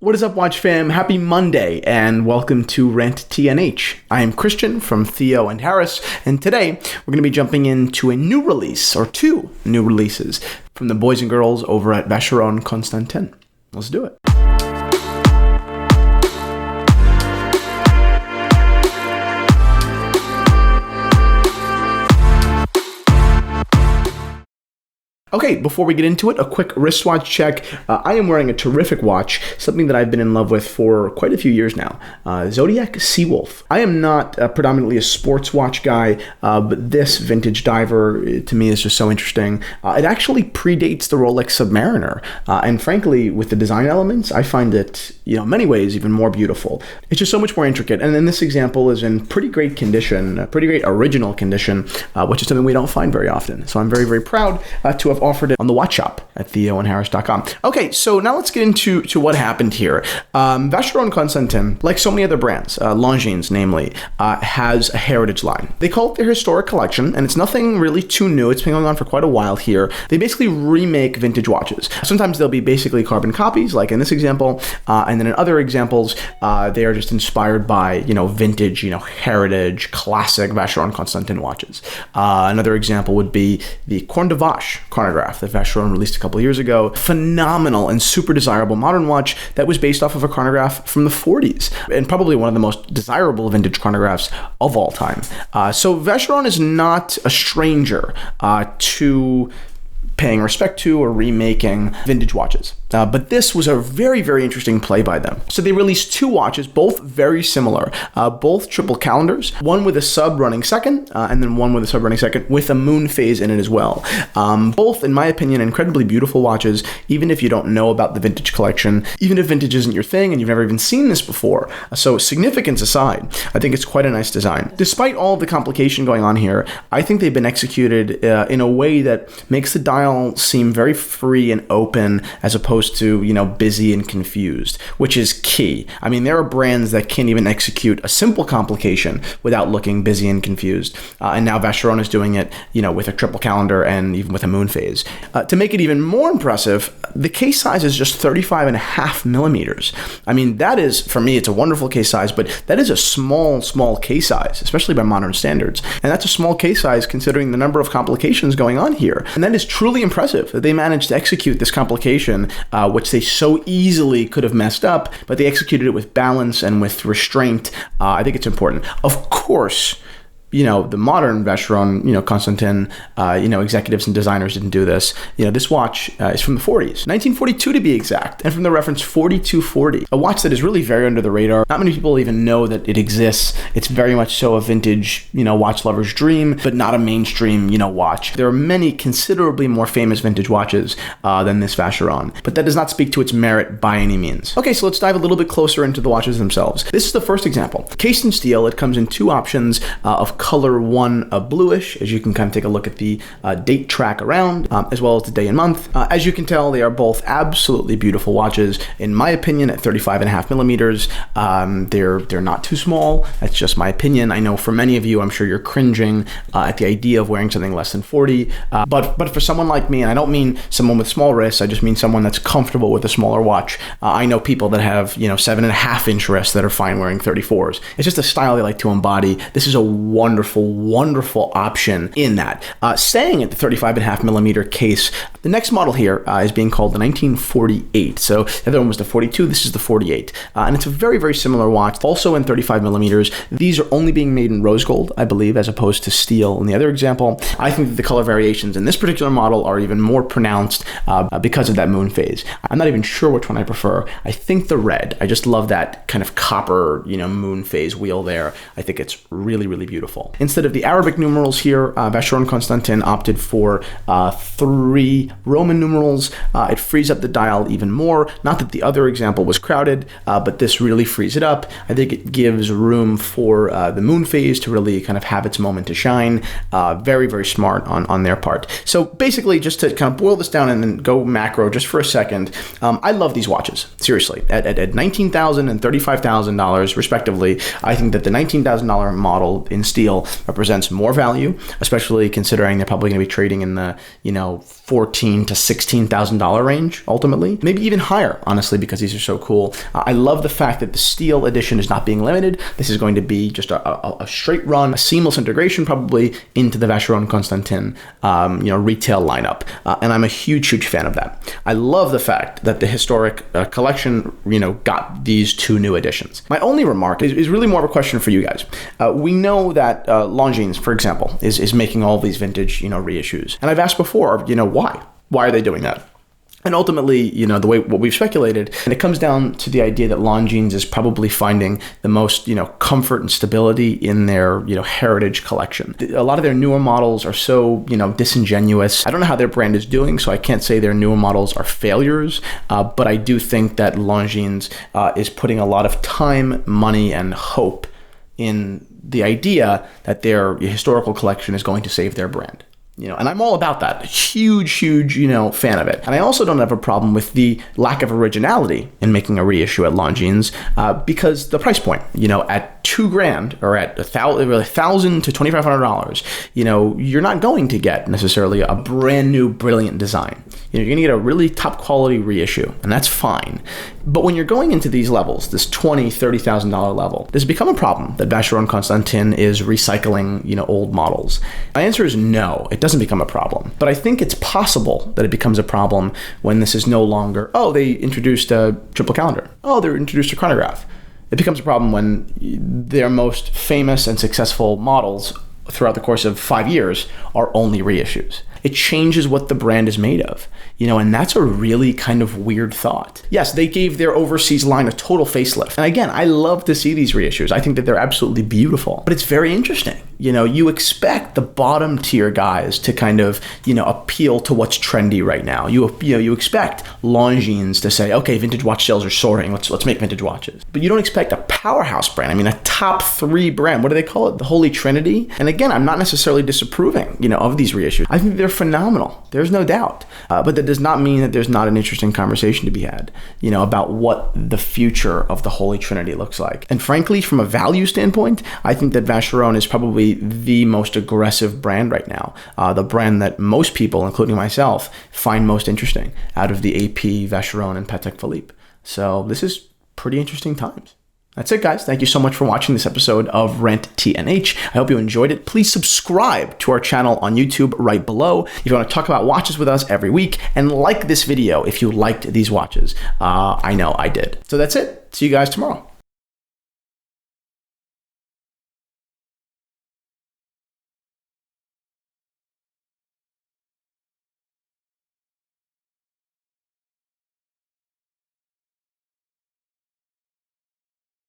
What is up, Watch fam? Happy Monday, and welcome to RANT&H. I am Christian from Theo and Harris, and today we're going to be jumping into a new release, or two new releases, from the boys and girls over at Vacheron Constantin. Let's do it. Okay, before we get into it, a quick wristwatch check. I am wearing a terrific watch, something that I've been in love with for quite a few years now. Zodiac Seawolf. I am not predominantly a sports watch guy, but this vintage diver to me is just so interesting. It actually predates the Rolex Submariner, and frankly, with the design elements, I find it, in many ways, even more beautiful. It's just so much more intricate, and then this example is in pretty great condition, pretty great original condition, which is something we don't find very often. So I'm very, very proud to have offered it on the watch shop at theoandharris.com. Okay, so now let's get into what happened here. Vacheron Constantin, like so many other brands, Longines namely, has a heritage line. They call it their Historic Collection, and it's nothing really too new. It's been going on for quite a while here. They basically remake vintage watches. Sometimes they'll be basically carbon copies, like in this example, and then in other examples, they are just inspired by, vintage, heritage, classic Vacheron Constantin watches. Another example would be the Corne de Vache chronograph that Vacheron released a couple of years ago. Phenomenal and super desirable modern watch that was based off of a chronograph from the 40s, and probably one of the most desirable vintage chronographs of all time. So Vacheron is not a stranger to paying respect to or remaking vintage watches. But this was a very, very interesting play by them. So they released two watches, both very similar, both triple calendars, one with a sub running second, and then one with a sub running second with a moon phase in it as well. Both, in my opinion, incredibly beautiful watches, even if you don't know about the vintage collection, even if vintage isn't your thing and you've never even seen this before. So significance aside, I think it's quite a nice design. Despite all the complication going on here, I think they've been executed in a way that makes the dial seem very free and open as opposed to, busy and confused, which is key. I mean, there are brands that can't even execute a simple complication without looking busy and confused. And now Vacheron is doing it, with a triple calendar and even with a moon phase. To make it even more impressive, the case size is just 35.5 millimeters. I mean, that is, for me, it's a wonderful case size, but that is a small case size, especially by modern standards. And that's a small case size considering the number of complications going on here. And that is truly impressive that they managed to execute this complication, which they so easily could have messed up, but they executed it with balance and with restraint. I think it's important. Of course, the modern Vacheron, Constantin, executives and designers didn't do this. This watch is from the 40s, 1942 to be exact, and from the reference 4240, a watch that is really very under the radar. Not many people even know that it exists. It's very much so a vintage, watch lover's dream, but not a mainstream, watch. There are many considerably more famous vintage watches than this Vacheron, but that does not speak to its merit by any means. Okay, so let's dive a little bit closer into the watches themselves. This is the first example. Cased in steel, it comes in two options of color, one a bluish, as you can kind of take a look at the date track around, as well as the day and month. As you can tell, they are both absolutely beautiful watches. In my opinion, at 35.5 millimeters, they're not too small. That's just my opinion. I know for many of you, I'm sure you're cringing at the idea of wearing something less than 40. But for someone like me, and I don't mean someone with small wrists, I just mean someone that's comfortable with a smaller watch. I know people that have 7.5-inch wrists that are fine wearing 34s. It's just a style they like to embody. This is a wonderful option in that. Staying at the 35.5 millimeter case, the next model here is being called the 1948. So the other one was the 42, this is the 48. And it's a very, very similar watch, also in 35 millimeters. These are only being made in rose gold, I believe, as opposed to steel in the other example. I think that the color variations in this particular model are even more pronounced because of that moon phase. I'm not even sure which one I prefer. I think the red. I just love that kind of copper, moon phase wheel there. I think it's really, really beautiful. Instead of the Arabic numerals here, Vacheron Constantin opted for 3 Roman numerals. It frees up the dial even more. Not that the other example was crowded, but this really frees it up. I think it gives room for the moon phase to really kind of have its moment to shine. Very, very smart on their part. So basically, just to kind of boil this down and then go macro just for a second, I love these watches. Seriously, at $19,000 and $35,000 respectively, I think that the $19,000 model in steel steel represents more value, especially considering they're probably going to be trading in the, $14,000 to $16,000 range ultimately, maybe even higher, honestly, because these are so cool. I love the fact that the steel edition is not being limited. This is going to be just a straight run, a seamless integration probably into the Vacheron Constantin, retail lineup. And I'm a huge fan of that. I love the fact that the historic collection, got these two new editions. My only remark is really more of a question for you guys. We know that Longines, for example, is making all these vintage, reissues. And I've asked before, why? Why are they doing that? And ultimately, the way what we've speculated, and it comes down to the idea that Longines is probably finding the most, comfort and stability in their, heritage collection. A lot of their newer models are so, disingenuous. I don't know how their brand is doing, so I can't say their newer models are failures, but I do think that Longines is putting a lot of time, money, and hope in the idea that their historical collection is going to save their brand. And I'm all about that. Huge, fan of it. And I also don't have a problem with the lack of originality in making a reissue at Longines because the price point, at $2,000 or at $1,000 to $2,500, you're not going to get necessarily a brand new, brilliant design. You're going to get a really top quality reissue, and that's fine. But when you're going into these levels, this $20,000, $30,000 level, does it become a problem that Vacheron Constantin is recycling, old models? My answer is no, it doesn't become a problem. But I think it's possible that it becomes a problem when this is no longer, they introduced a triple calendar. They introduced a chronograph. It becomes a problem when their most famous and successful models throughout the course of 5 years are only reissues. It changes what the brand is made of, and that's a really kind of weird thought. Yes, they gave their overseas line a total facelift. And again, I love to see these reissues. I think that they're absolutely beautiful, but it's very interesting. You expect the bottom tier guys to kind of, appeal to what's trendy right now. You expect Longines to say, okay, vintage watch sales are soaring. Let's make vintage watches. But you don't expect a powerhouse brand. I mean, a top 3 brand. What do they call it? The Holy Trinity. And again, I'm not necessarily disapproving, of these reissues. I think they're phenomenal. There's no doubt. But that does not mean that there's not an interesting conversation to be had, about what the future of the Holy Trinity looks like. And frankly, from a value standpoint, I think that Vacheron is probably the most aggressive brand right now. The brand that most people, including myself, find most interesting out of the AP, Vacheron, and Patek Philippe. So this is pretty interesting times. That's it, guys. Thank you so much for watching this episode of RANT&H. I hope you enjoyed it. Please subscribe to our channel on YouTube right below if you want to talk about watches with us every week, and like this video if you liked these watches. I know I did. So that's it. See you guys tomorrow.